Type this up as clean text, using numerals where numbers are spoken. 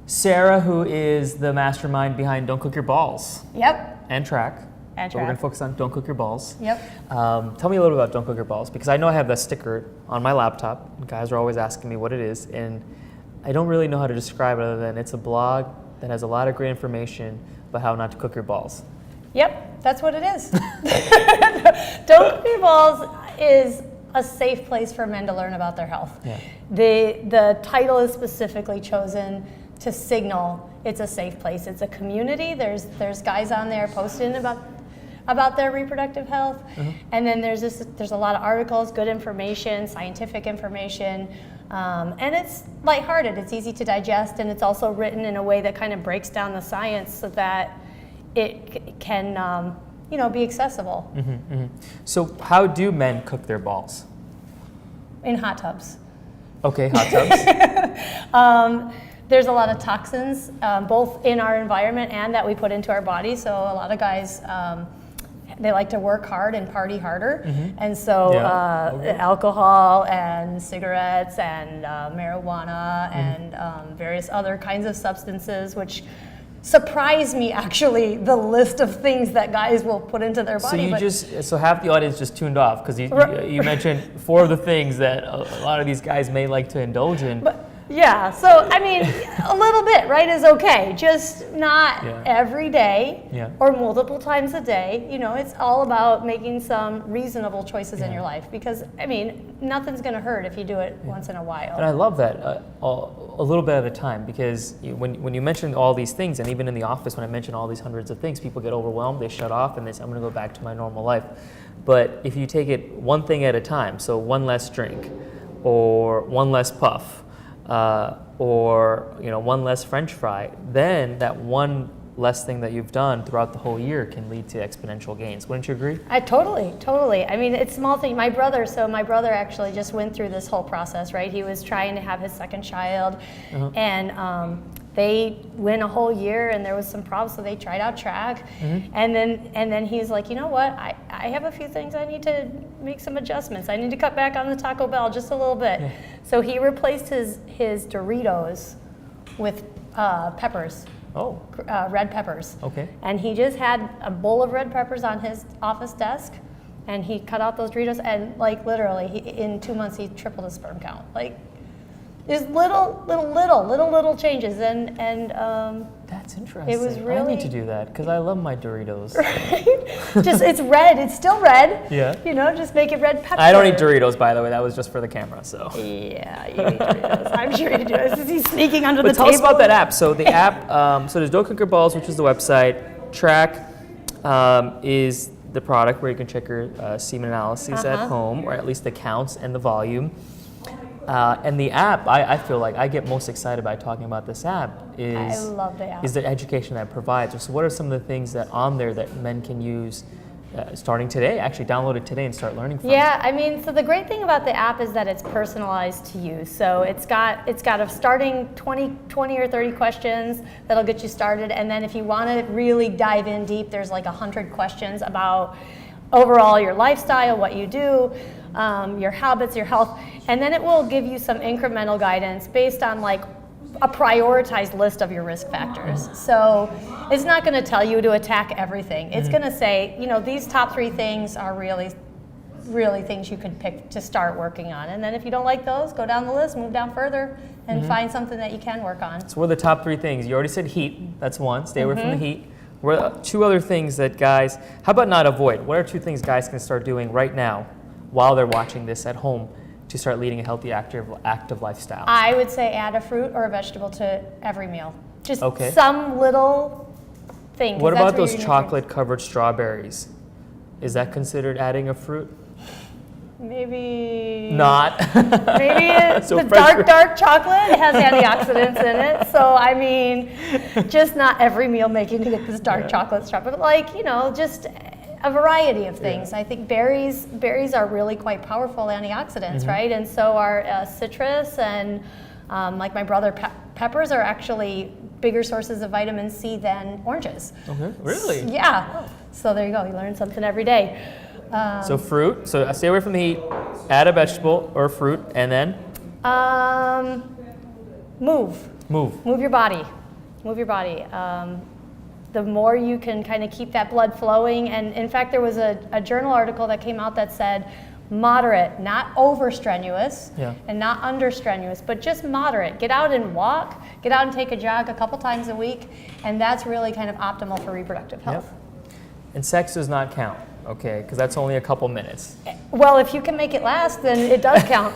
Sarah, who is the mastermind behind Don't Cook Your Balls. Yep. And Track. And But we're going to focus on Don't Cook Your Balls. Yep. Tell me a little about Don't Cook Your Balls, because I know I have that sticker on my laptop. And guys are always asking me what it is, and I don't really know how to describe it other than it's a blog that has a lot of great information about how not to cook your balls. Yep, that's what it is. Don't Cook Your Balls is a safe place for men to learn about their health. Yeah. The title is specifically chosen to signal it's a safe place. It's a community. There's guys on there posting about their reproductive health, and then there's a lot of articles, good information, scientific information, and it's lighthearted. It's easy to digest, and it's also written in a way that kind of breaks down the science so that it can be accessible. So how do men cook their balls? In hot tubs. Okay, hot tubs. There's a lot of toxins, both in our environment and that we put into our body. So a lot of guys, they like to work hard and party harder. And so alcohol and cigarettes and marijuana and various other kinds of substances, which surprise me, actually, the list of things that guys will put into their body. So half the audience just tuned off because you mentioned 4 of the things that a lot of these guys may like to indulge in. Yeah, so I mean, a little bit, right, is okay. Just not every day or multiple times a day. It's all about making some reasonable choices in your life, because, I mean, nothing's going to hurt if you do it once in a while. And I love that a little bit at a time, because when you mention all these things, and even in the office when I mention all these hundreds of things, people get overwhelmed, they shut off, and they say, I'm going to go back to my normal life. But if you take it one thing at a time, so one less drink or one less puff, or one less French fry, then that one less thing that you've done throughout the whole year can lead to exponential gains. Wouldn't you agree? Totally. I mean, it's small thing. My brother actually just went through this whole process, right? He was trying to have his second child, and they went a whole year, and there was some problems, so they tried out Track, and then he's like, you know what? I have a few things I need to make some adjustments. I need to cut back on the Taco Bell just a little bit. So he replaced his Doritos with peppers. Oh. Red peppers. Okay. And he just had a bowl of red peppers on his office desk, and he cut out those Doritos, and literally, in 2 months he tripled his sperm count. There's little changes, and that's interesting. It was really. I need to do that because I love my Doritos. Right? It's red. It's still red. Yeah. Just make it red pepper. I don't eat Doritos, by the way. That was just for the camera. So. Yeah, you eat Doritos. I'm sure you do. Is he sneaking under the table? But tell us about that app. So the app. So there's Don't Cook Your Balls, which is the website. Track is the product where you can check your semen analyses at home, or at least the counts and the volume. And the app, I feel like I get most excited by talking about this app I love the app. Is the education that it provides. So what are some of the things that on there that men can use starting today, actually download it today and start learning from? Yeah, I mean, so the great thing about the app is that it's personalized to you. So it's got a starting 20 or 30 questions that'll get you started. And then if you want to really dive in deep, there's 100 questions about overall your lifestyle, what you do, your habits, your health, and then it will give you some incremental guidance based on a prioritized list of your risk factors. So it's not going to tell you to attack everything. It's going to say, these top 3 things are really things you can pick to start working on. And then if you don't like those, go down the list, move down further, and find something that you can work on. So what are the top 3 things? You already said heat. That's one. Stay away from the heat. What are 2 other things that guys, how about not avoid? What are 2 things guys can start doing right now while they're watching this at home to start leading a healthy, active lifestyle? I would say add a fruit or a vegetable to every meal. Just some little thing. What about those chocolate-covered strawberries? Is that considered adding a fruit? Maybe not. Maybe so the dark chocolate has antioxidants in it. So I mean, just not every meal making to get this dark chocolate stuff, but just a variety of things. I think berries are really quite powerful antioxidants, right? And so are citrus and my brother, peppers are actually bigger sources of vitamin C than oranges. Okay, really? Yeah. Oh. So there you go. You learn something every day. So fruit. So stay away from the heat. Add a vegetable or fruit, and then move. Move. Move your body. Move your body. The more you can kind of keep that blood flowing, and in fact there was a journal article that came out that said moderate, not over strenuous, and not under strenuous, but just moderate. Get out and walk, get out and take a jog a couple times a week, and that's really kind of optimal for reproductive health. And sex does not count, okay, because that's only a couple minutes. Well, if you can make it last, then it does count.